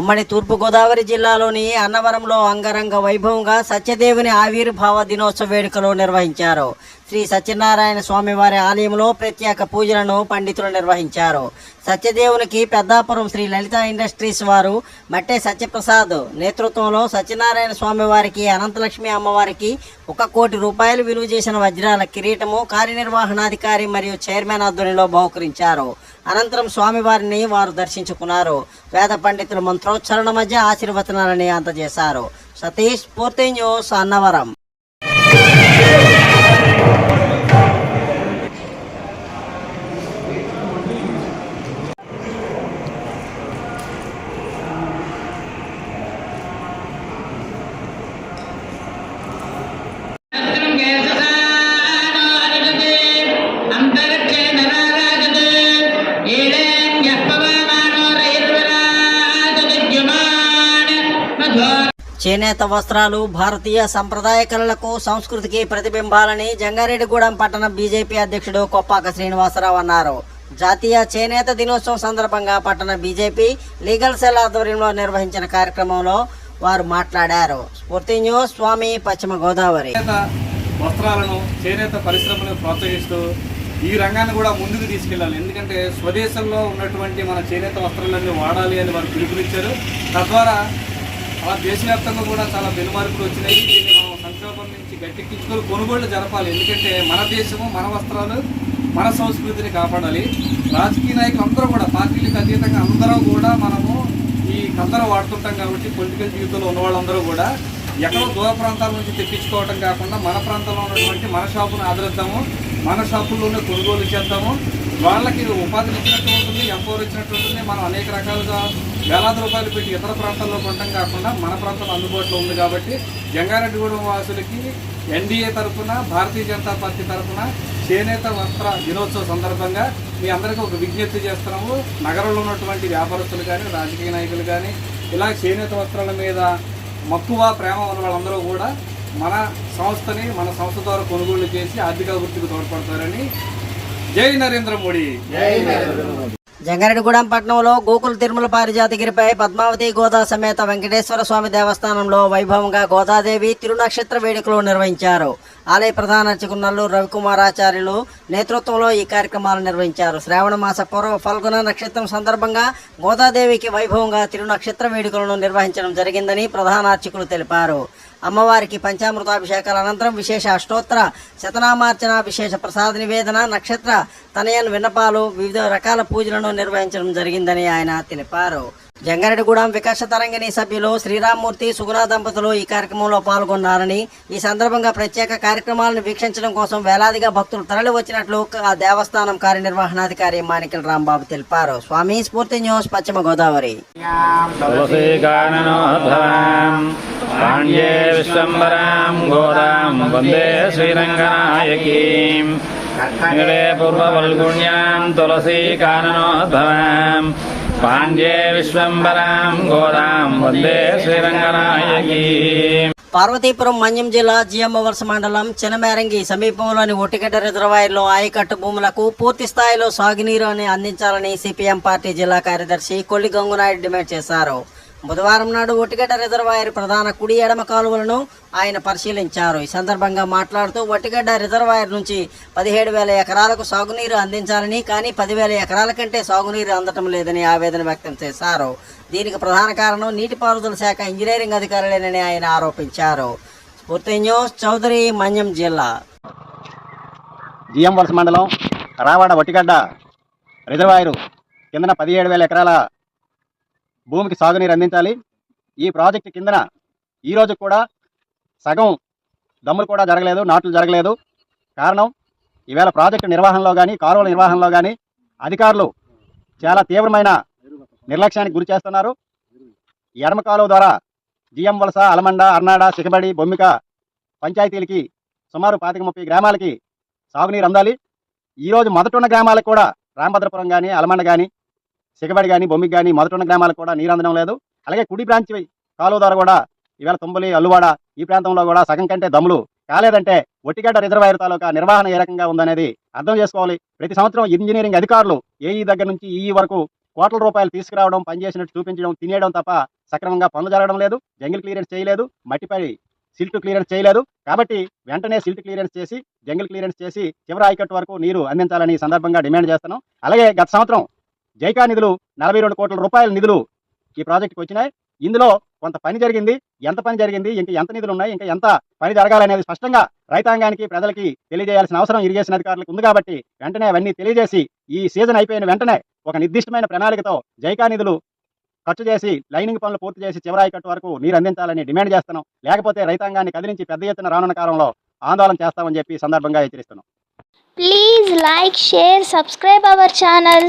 ఉమ్మడి తూర్పుగోదావరి జిల్లాలోని అన్నవరంలో అంగరంగ వైభవంగా సత్యదేవుని ఆవిర్భావ దినోత్సవ వేడుకలు నిర్వహించారు. శ్రీ సత్యనారాయణ స్వామివారి ఆలయంలో ప్రత్యేక పూజలను పండితులు నిర్వహించారు. సత్యదేవునికి పెద్దాపురం శ్రీ లలిత ఇండస్ట్రీస్ వారు మట్టే సత్యప్రసాద్ నేతృత్వంలో సత్యనారాయణ స్వామివారికి అనంతలక్ష్మి అమ్మవారికి 1 కోటి రూపాయలు విలువ చేసిన వజ్రాల కిరీటము కార్యనిర్వహణాధికారి మరియు చైర్మన్ ఆధ్వర్యంలో బహుకరించారు. అనంతరం స్వామివారిని వారు దర్శించుకున్నారు. వేద పండితుల మంత్రోచ్చరణ మధ్య ఆశీర్వచనాలని అందజేశారు. సతీష్, పూర్తి న్యూస్, అన్నవరం. చేనేత వస్త్రాలు భారతీయ సంప్రదాయ కళలకు సంస్కృతికి ప్రతిబింబాలని జంగారెడ్డిగూడెం పట్టణ బీజేపీ అధ్యక్షుడు కొప్పాక శ్రీనివాసరావు అన్నారు. జాతీయ చేనేత దినోత్సవం సందర్భంగా పట్టణ బీజేపీ లీగల్ సెల్ ఆధ్వర్యంలో నిర్వహించిన కార్యక్రమంలో వారు మాట్లాడారు. స్ఫూర్తి న్యూస్, స్వామి, పశ్చిమ గోదావరి. వస్త్రాలను చేనేత పరిశ్రమను ప్రోత్సహిస్తూ ఈ రంగాన్ని కూడా ముందుకు తీసుకెళ్ళాలి. ఎందుకంటే స్వదేశంలో ఉన్నటువంటి మన చేనేత వస్త్రాలన్నీ వాడాలి అని వారు పిలుపునిచ్చారు. తద్వారా అలా దేశవ్యాప్తంగా కూడా చాలా పెనుమార్పులు వచ్చినాయి. దీన్ని మనం సంక్షోభం నుంచి గట్టెక్కించుకొని కొనుగోళ్లు జరపాలి. ఎందుకంటే మన దేశము, మన వస్త్రాలు, మన సంస్కృతిని కాపాడాలి. రాజకీయ నాయకులు అందరూ కూడా పార్టీలకు అతీతంగా అందరూ కూడా మనము ఈ కందరం వాడుతుంటాం కాబట్టి పొలిటికల్ జీవితంలో ఉన్న వాళ్ళందరూ కూడా ఎక్కడో దూర ప్రాంతాల నుంచి తెప్పించుకోవటం కాకుండా మన ప్రాంతంలో ఉన్నటువంటి మన షాపును ఆదరిద్దాము, మన షాపుల్లోనే కొనుగోలు చేద్దాము. వాళ్ళకి ఉపాధిని ఇచ్చినట్టు ఉంటుంది, ఎంపవర్ ఇచ్చినట్టు ఉంటుంది. మనం అనేక రకాలుగా వేలాది రూపాయలు పెట్టి ఇతర ప్రాంతాల్లో కొనడం కాకుండా మన ప్రాంతంలో అందుబాటులో ఉంది. కాబట్టి జంగారెడ్డిగూడెం వాసులకి ఎన్డీఏ తరఫున, భారతీయ జనతా పార్టీ తరఫున చేనేత వస్త్ర దినోత్సవ సందర్భంగా మీ అందరికీ ఒక విజ్ఞప్తి చేస్తున్నాము. నగరంలో ఉన్నటువంటి వ్యాపారస్తులు కానీ, రాజకీయ నాయకులు కానీ, ఇలా చేనేత వస్త్రాల మీద మక్కువ, ప్రేమ ఉన్న వాళ్ళందరూ కూడా మన సంస్థని, మన సంస్థ ద్వారా కొనుగోలు చేసి ఆర్థిక అభివృద్ధికి తోడ్పడతారని. జై నరేంద్ర మోడీ. జంగారెడ్డిగూడెం పట్టణంలో గోకుల తిరుమల పారిజాతగిరిపై పద్మావతి గోదా సమేత వెంకటేశ్వర స్వామి దేవస్థానంలో వైభవంగా గోదాదేవి తిరునక్షత్ర వేడుకలు నిర్వహించారు. ఆలయ ప్రధాన అర్చకులు నల్లూరు రవికుమారాచార్యులు నేతృత్వంలో ఈ కార్యక్రమాలు నిర్వహించారు. శ్రావణ మాస పూర్వ ఫల్గుణ నక్షత్రం సందర్భంగా గోదాదేవికి వైభవంగా తిరునక్షత్ర వేడుకలను నిర్వహించడం జరిగిందని ప్రధాన అర్చకులు తెలిపారు. అమ్మవారికి పంచామృతాభిషేకాల అనంతరం విశేష అష్టోత్తర శతనామార్చన, విశేష ప్రసాద నివేదన, నక్షత్ర తనయన్ విన్నపాలు, వివిధ రకాల పూజలను నిర్వహించడం జరిగిందని ఆయన తెలిపారు. జంగారెడ్డిగూడెం వికాస తరంగిణి సభ్యులు శ్రీరామ్మూర్తి, సుగుణ దంపతులు ఈ కార్యక్రమంలో పాల్గొన్నారని, ఈ సందర్భంగా ప్రత్యేక కార్యక్రమాలను వీక్షించడం కోసం వేలాదిగా భక్తులు తరలి వచ్చినట్లు ఆ దేవస్థానం కార్యనిర్వహణాధికారి మాణిక్యం రాంబాబు తెలిపారు. స్వామి, స్ఫూర్తి న్యూస్, పశ్చిమ గోదావరి. తులసీ కాననోద్భవాం పాండ్యే విశ్వంబరాం గోదాం వందే శ్రీరంగనాయకీ. పార్వతీపురం మన్యం జిల్లా జియమ్మవలస మండలం చినమేరంగి సమీపంలోని ఒట్టిగడ్డ రిజర్వాయర్లో ఆయకట్టు భూములకు పూర్తి స్థాయిలో సాగునీరు అందించాలని సిపిఎం పార్టీ జిల్లా కార్యదర్శి కొల్లి గంగునాయుడు డిమాండ్ చేశారు. బుధవారం నాడు ఒట్టిగడ్డ రిజర్వాయర్ ప్రధాన కుడి ఎడమ కాలువలను ఆయన పరిశీలించారు. ఈ సందర్భంగా మాట్లాడుతూ ఒట్టిగడ్డ రిజర్వాయర్ నుంచి 17,000 ఎకరాలకు సాగునీరు అందించాలని, కానీ 10,000 ఎకరాల కంటే సాగునీరు అందటం లేదని ఆవేదన వ్యక్తం చేశారు. దీనికి ప్రధాన కారణం నీటిపారుదల శాఖ ఇంజనీరింగ్ అధికారులేనని ఆయన ఆరోపించారు. స్ఫూర్తి న్యూస్, చౌదరి, మన్యం జిల్లా. జిఎం వలస మండలం రావాడ ఒట్టిగడ్డ రిజర్వాయరు కిందన 17,000 ఎకరాల భూమికి సాగునీరు అందించాలి. ఈ ప్రాజెక్టు కిందన ఈరోజు కూడా సగం దమ్ములు కూడా జరగలేదు, నాట్లు జరగలేదు. కారణం, ఈవేళ ప్రాజెక్టు నిర్వహణలో కానీ, కాలువల నిర్వహణలో కానీ అధికారులు చాలా తీవ్రమైన నిర్లక్ష్యానికి గురి చేస్తున్నారు. ఎడమ కాలువ ద్వారా జిఎం వలస, అలమండ, అర్నాడ, సికబడి, బొమ్మిక పంచాయతీలకి సుమారు 25-30 గ్రామాలకి సాగునీరు అందాలి. ఈరోజు మొదటున్న గ్రామాలకు కూడా రామభద్రపురం కానీ, అలమండ కానీ, సిగబడి కానీ, బొమ్మికి కానీ మొదటున్న గ్రామాలకు కూడా నీరు అందడం లేదు. అలాగే కుడి బ్రాంచ్ కాలువ ద్వారా కూడా ఈవేళ తుంబలి, అల్లువాడ ఈ ప్రాంతంలో కూడా సగం కంటే దమ్ములు కాలేదంటే ఒట్టిగడ్డ రిజర్వాయర్ తాలూకా నిర్వహణ ఏ రకంగా ఉందనేది అర్థం చేసుకోవాలి. ప్రతి సంవత్సరం ఇంజనీరింగ్ అధికారులు ఏఈ దగ్గర నుంచి ఈఈ వరకు కోట్ల రూపాయలు తీసుకురావడం, పనిచేసినట్టు చూపించడం, తినేయడం తప్ప సక్రమంగా పనులు జరగడం లేదు. జంగిల్ క్లియరెన్స్ చేయలేదు, మట్టిపై సిల్ట్ క్లియరెన్స్ చేయలేదు. కాబట్టి వెంటనే సిల్ట్ క్లియరెన్స్ చేసి, జంగిల్ క్లియరెన్స్ చేసి చివరి ఆయకట్టు వరకు నీరు అందించాలని ఈ సందర్భంగా డిమాండ్ చేస్తున్నాం. అలాగే గత సంవత్సరం జైకా నిధులు 42 కోట్ల రూపాయల నిధులు ఈ ప్రాజెక్టుకి వచ్చినాయి. ఇందులో కొంత పని జరిగింది. ఎంత పని జరిగింది, ఇంకా ఎంత నిధులు ఉన్నాయి, ఇంకా ఎంత పని జరగాలనేది స్పష్టంగా రైతాంగానికి, ప్రజలకి తెలియజేయాల్సిన అవసరం ఇరిగేషన్ అధికారులకు ఉంది. కాబట్టి వెంటనే అవన్నీ తెలియజేసి ఈ సీజన్ అయిపోయిన వెంటనే ఒక నిర్దిష్టమైన ప్రణాళికతో జైకా నిధులు ఖర్చు చేసి లైనింగ్ పనులు పూర్తి చేసి చివరి ఆయకట్టు వరకు నీరు అందించాలని డిమాండ్ చేస్తున్నాం. లేకపోతే రైతాంగాన్ని కదిలించి పెద్ద ఎత్తున రానున్న కాలంలో ఆందోళన చేస్తామని చెప్పి సందర్భంగా హెచ్చరిస్తున్నాం. Please like, share, subscribe our channel.